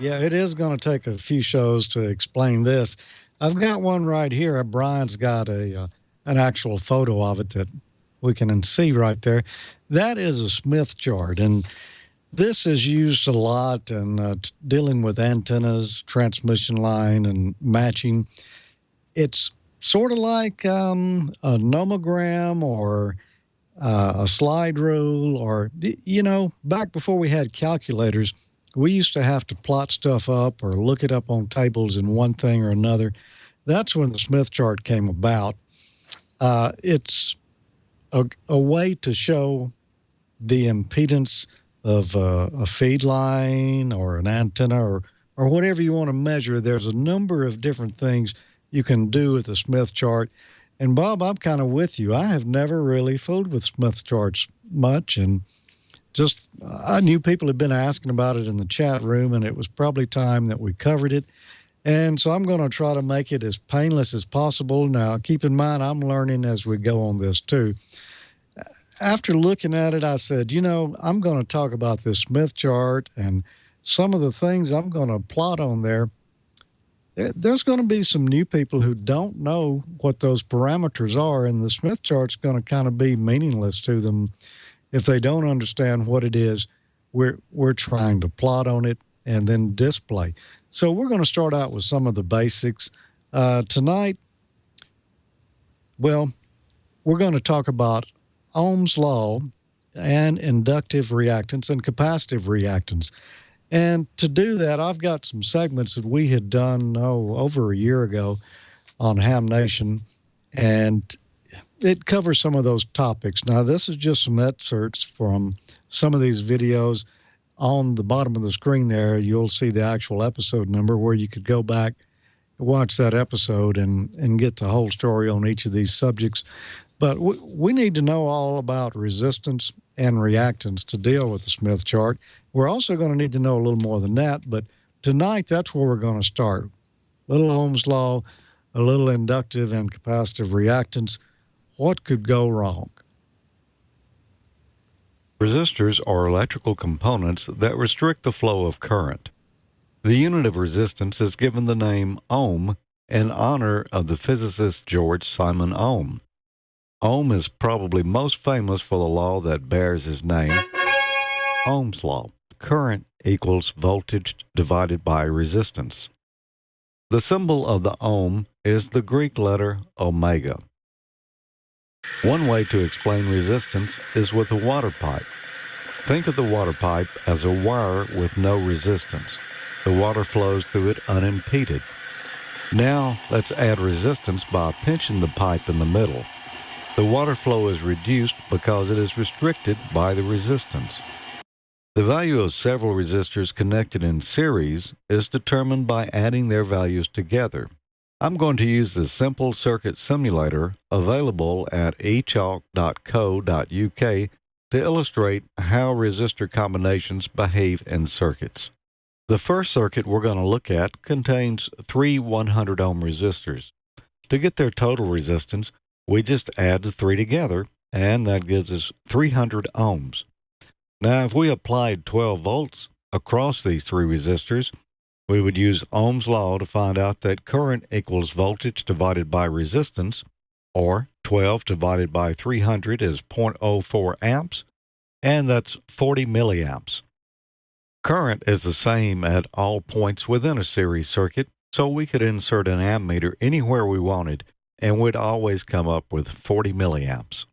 Yeah, it is going to take a few shows to explain this. I've got one right here. Brian's got an actual photo of it that we can see right there. That is a Smith chart, and this is used a lot in dealing with antennas, transmission line, and matching. It's sort of like a nomogram or a slide rule, or, back before we had calculators, we used to have to plot stuff up or look it up on tables in one thing or another. That's when the Smith chart came about. It's a way to show the impedance of a feed line or an antenna or whatever you want to measure. There's a number of different things you can do with the Smith chart. And Bob, I'm kind of with you. I have never really fooled with Smith charts much. And just, I knew people had been asking about it in the chat room, and it was probably time that we covered it. And so I'm going to try to make it as painless as possible. Now, keep in mind, I'm learning as we go on this too. After looking at it, I said, I'm going to talk about this Smith chart and some of the things I'm going to plot on there. There's going to be some new people who don't know what those parameters are, and the Smith chart's going to kind of be meaningless to them if they don't understand what it is we're trying to plot on it and then display. So we're going to start out with some of the basics. Tonight, well, we're going to talk about Ohm's law and inductive reactance and capacitive reactance. And to do that, I've got some segments that we had done over a year ago on Ham Nation, and it covers some of those topics. Now, this is just some excerpts from some of these videos. On the bottom of the screen there, you'll see the actual episode number where you could go back, watch that episode, and get the whole story on each of these subjects. But we need to know all about resistance and reactance to deal with the Smith chart. We're also going to need to know a little more than that, but tonight that's where we're going to start. A little Ohm's law, a little inductive and capacitive reactance. What could go wrong? Resistors are electrical components that restrict the flow of current. The unit of resistance is given the name ohm in honor of the physicist George Simon Ohm. Ohm is probably most famous for the law that bears his name, Ohm's law. Current equals voltage divided by resistance. The symbol of the ohm is the Greek letter omega. One way to explain resistance is with a water pipe. Think of the water pipe as a wire with no resistance. The water flows through it unimpeded. Now let's add resistance by pinching the pipe in the middle. The water flow is reduced because it is restricted by the resistance. The value of several resistors connected in series is determined by adding their values together. I'm going to use the simple circuit simulator available at echalk.co.uk to illustrate how resistor combinations behave in circuits. The first circuit we're going to look at contains three 100 ohm resistors. To get their total resistance, we just add the three together, and that gives us 300 ohms. Now, if we applied 12 volts across these three resistors, we would use Ohm's law to find out that current equals voltage divided by resistance, or 12 divided by 300 is 0.04 amps, and that's 40 milliamps. Current is the same at all points within a series circuit, so we could insert an ammeter anywhere we wanted, and we'd always come up with 40 milliamps.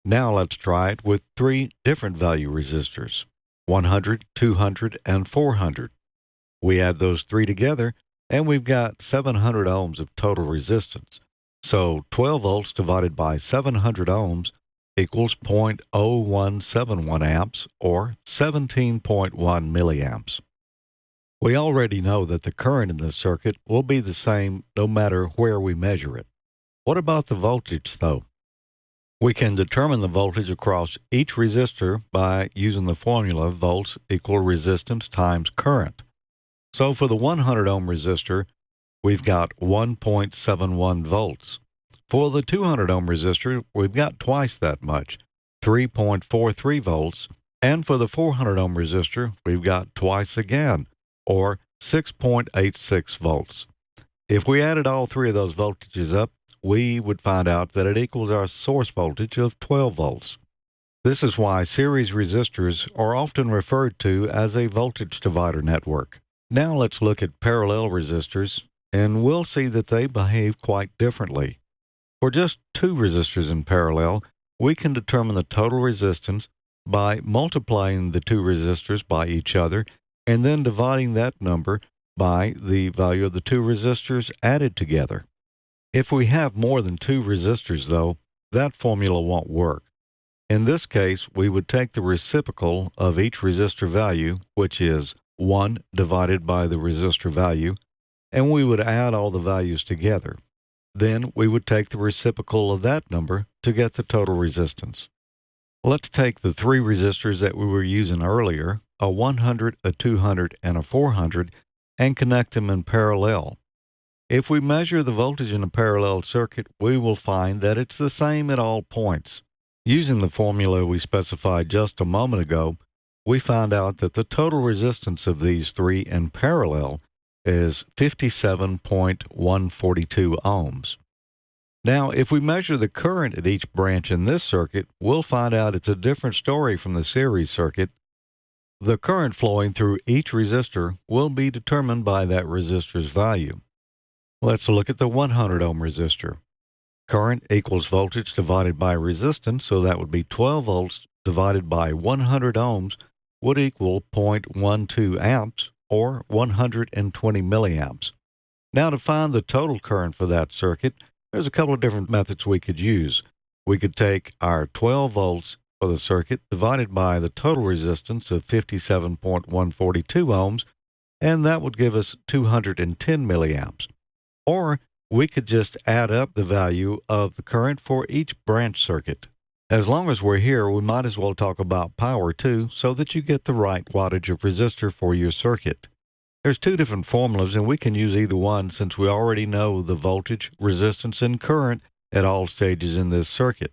Now let's try it with three different value resistors, 100, 200, and 400. We add those three together, and we've got 700 ohms of total resistance. So 12 volts divided by 700 ohms equals 0.0171 amps, or 17.1 milliamps. We already know that the current in this circuit will be the same no matter where we measure it. What about the voltage, though? We can determine the voltage across each resistor by using the formula volts equal resistance times current. So for the 100 ohm resistor, we've got 1.71 volts. For the 200 ohm resistor, we've got twice that much, 3.43 volts. And for the 400 ohm resistor, we've got twice again, or 6.86 volts. If we added all three of those voltages up, we would find out that it equals our source voltage of 12 volts. This is why series resistors are often referred to as a voltage divider network. Now let's look at parallel resistors, and we'll see that they behave quite differently. For just two resistors in parallel, we can determine the total resistance by multiplying the two resistors by each other and then dividing that number by the value of the two resistors added together. If we have more than two resistors, though, that formula won't work. In this case, we would take the reciprocal of each resistor value, which is 1 divided by the resistor value, and we would add all the values together. Then we would take the reciprocal of that number to get the total resistance. Let's take the three resistors that we were using earlier, a 100, a 200, and a 400, and connect them in parallel. If we measure the voltage in a parallel circuit, we will find that it's the same at all points. Using the formula we specified just a moment ago, we found out that the total resistance of these three in parallel is 57.142 ohms. Now, if we measure the current at each branch in this circuit, we'll find out it's a different story from the series circuit. The current flowing through each resistor will be determined by that resistor's value. Let's look at the 100 ohm resistor. Current equals voltage divided by resistance, so that would be 12 volts divided by 100 ohms would equal 0.12 amps or 120 milliamps. Now to find the total current for that circuit, there's a couple of different methods we could use. We could take our 12 volts for the circuit divided by the total resistance of 57.142 ohms, and that would give us 210 milliamps. Or we could just add up the value of the current for each branch circuit. As long as we're here, we might as well talk about power too, so that you get the right wattage of resistor for your circuit. There's two different formulas, and we can use either one since we already know the voltage, resistance, and current at all stages in this circuit.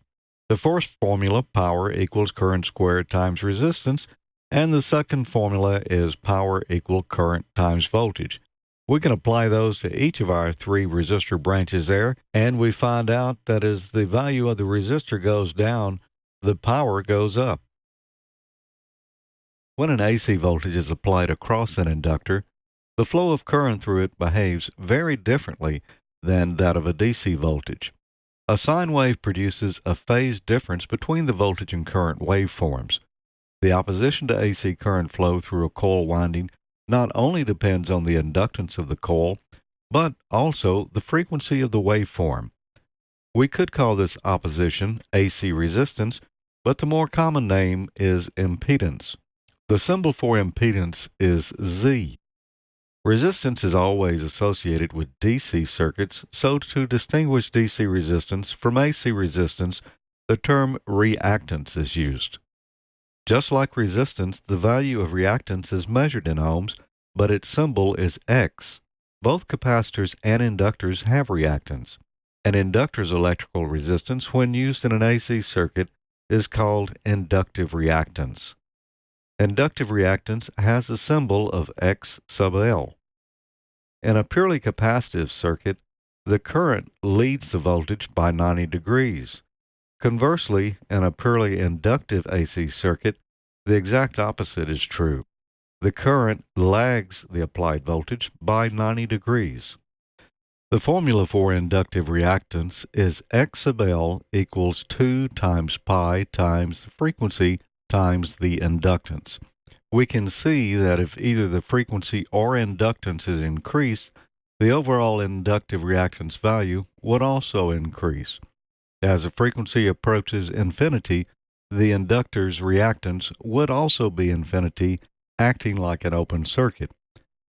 The first formula, power equals current squared times resistance, and the second formula is power equal current times voltage. We can apply those to each of our three resistor branches there, and we find out that as the value of the resistor goes down, the power goes up. When an AC voltage is applied across an inductor, the flow of current through it behaves very differently than that of a DC voltage. A sine wave produces a phase difference between the voltage and current waveforms. The opposition to AC current flow through a coil winding not only depends on the inductance of the coil, but also the frequency of the waveform. We could call this opposition AC resistance, but the more common name is impedance. The symbol for impedance is Z. Resistance is always associated with DC circuits, so to distinguish DC resistance from AC resistance, the term reactance is used. Just like resistance, the value of reactance is measured in ohms, but its symbol is X. Both capacitors and inductors have reactance. An inductor's electrical resistance, when used in an AC circuit, is called inductive reactance. Inductive reactance has a symbol of X sub L. In a purely capacitive circuit, the current leads the voltage by 90 degrees. Conversely, in a purely inductive AC circuit, the exact opposite is true. The current lags the applied voltage by 90 degrees. The formula for inductive reactance is X sub L equals 2 times pi times the frequency times the inductance. We can see that if either the frequency or inductance is increased, the overall inductive reactance value would also increase. As the frequency approaches infinity, the inductor's reactance would also be infinity, acting like an open circuit.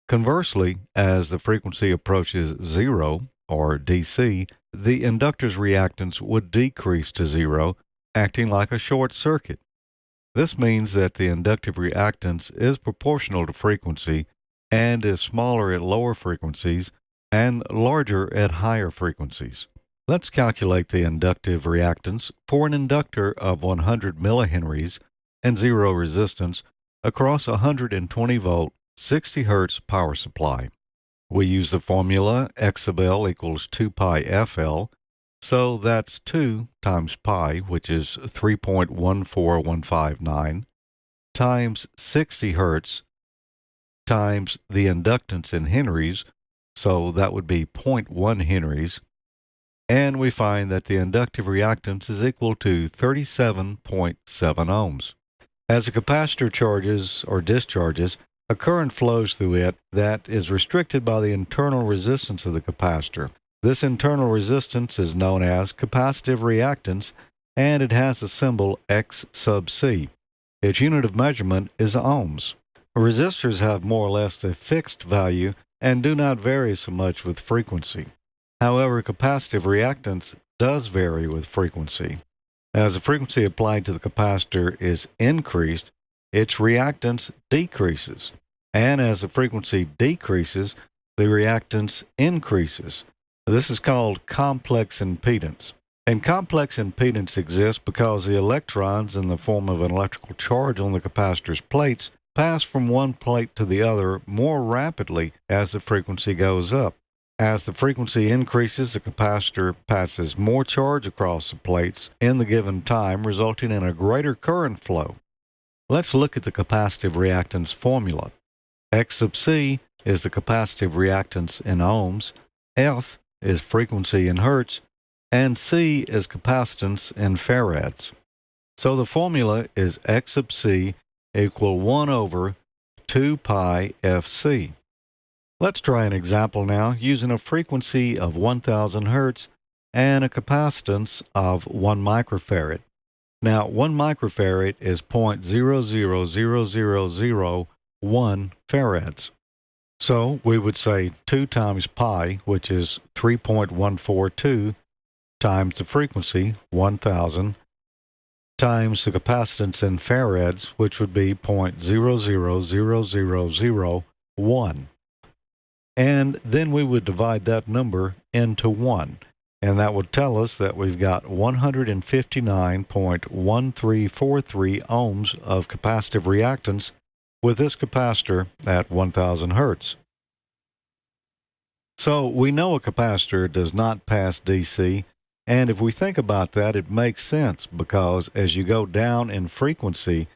Conversely, as the frequency approaches zero, or DC, the inductor's reactance would decrease to zero, acting like a short circuit. This means that the inductive reactance is proportional to frequency and is smaller at lower frequencies and larger at higher frequencies. Let's calculate the inductive reactance for an inductor of 100 millihenries and zero resistance across a 120 volt 60 hertz power supply. We use the formula X of L equals 2 pi FL, so that's 2 times pi, which is 3.14159, times 60 hertz times the inductance in henries, so that would be zero point 0.1 henries, and we find that the inductive reactance is equal to 37.7 ohms. As a capacitor charges or discharges, a current flows through it that is restricted by the internal resistance of the capacitor. This internal resistance is known as capacitive reactance, and it has the symbol X sub C. Its unit of measurement is ohms. Resistors have more or less a fixed value and do not vary so much with frequency. However, capacitive reactance does vary with frequency. As the frequency applied to the capacitor is increased, its reactance decreases. And as the frequency decreases, the reactance increases. This is called complex impedance. And complex impedance exists because the electrons in the form of an electrical charge on the capacitor's plates pass from one plate to the other more rapidly as the frequency goes up. As the frequency increases, the capacitor passes more charge across the plates in the given time, resulting in a greater current flow. Let's look at the capacitive reactance formula. X sub C is the capacitive reactance in ohms, F is frequency in hertz, and C is capacitance in farads. So the formula is X sub C equal 1 over 2 pi Fc. Let's try an example now using a frequency of 1000 hertz and a capacitance of 1 microfarad. Now, 1 microfarad is 0.000001 farads. So we would say 2 times pi, which is 3.142, times the frequency, 1000, times the capacitance in farads, which would be 0.000001. And then we would divide that number into 1. And that would tell us that we've got 159.1343 ohms of capacitive reactance with this capacitor at 1000 hertz. So we know a capacitor does not pass DC, and if we think about that, it makes sense because as you go down in frequency,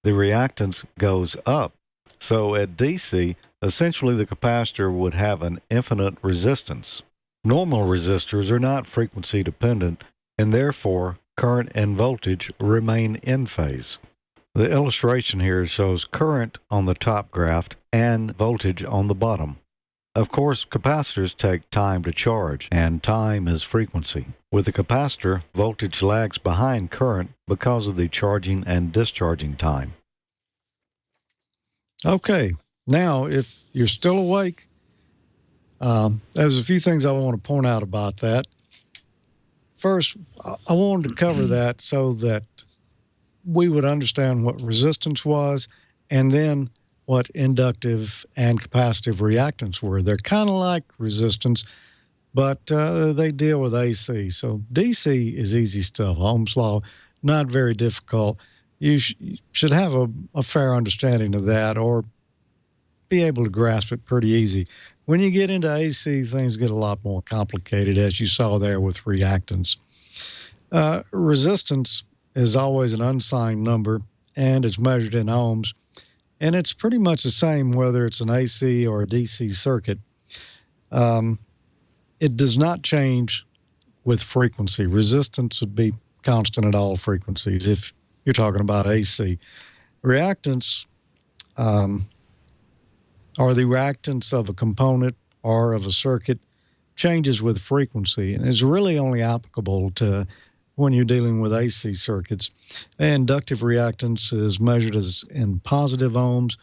the reactance goes up. So at DC, essentially the capacitor would have an infinite resistance. Normal resistors are not frequency dependent, and therefore current and voltage remain in phase. The illustration here shows current on the top graph and voltage on the bottom. Of course, capacitors take time to charge, and time is frequency. With a capacitor, voltage lags behind current because of the charging and discharging time. Okay, now if you're still awake, there's a few things I want to point out about that. First, I wanted to cover that so that we would understand what resistance was and then what inductive and capacitive reactance were. They're kind of like resistance, but they deal with AC. So DC is easy stuff. Ohm's law, not very difficult. You should have a fair understanding of that or be able to grasp it pretty easy. When you get into AC, things get a lot more complicated, as you saw there with reactance. Resistance is always an unsigned number, and it's measured in ohms. And it's pretty much the same whether it's an AC or a DC circuit. It does not change with frequency. Resistance would be constant at all frequencies if you're talking about AC. Reactance or the reactance of a component or of a circuit changes with frequency and is really only applicable to when you're dealing with AC circuits. Inductive reactance is measured as in positive ohms.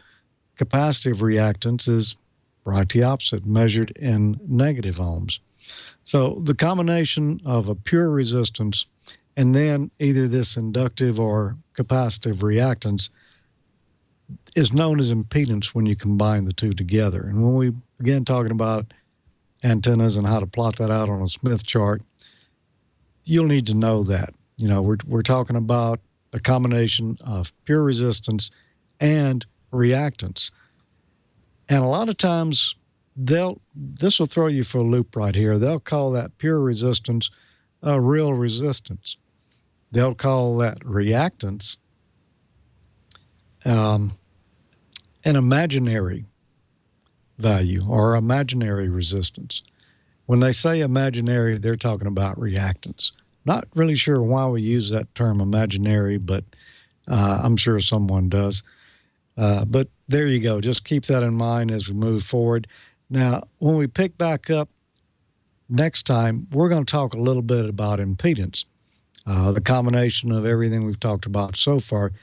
Capacitive reactance is right the opposite, measured in negative ohms. So the combination of a pure resistance and then either this inductive or capacitive reactance is known as impedance when you combine the two together. And when we begin talking about antennas and how to plot that out on a Smith chart, you'll need to know that. You know, we're talking about a combination of pure resistance and reactance. And a lot of times, this will throw you for a loop right here. They'll call that pure resistance a real resistance. They'll call that reactance um, an imaginary value or imaginary resistance. When they say imaginary, they're talking about reactance. Not really sure why we use that term imaginary, but I'm sure someone does. But there you go. Just keep that in mind as we move forward. Now, when we pick back up next time, we're going to talk a little bit about impedance, the combination of everything we've talked about so far.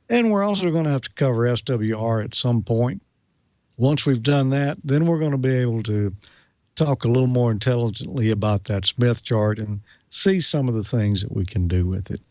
And we're also going to have to cover SWR at some point. Once we've done that, then we're going to be able to talk a little more intelligently about that Smith chart and see some of the things that we can do with it.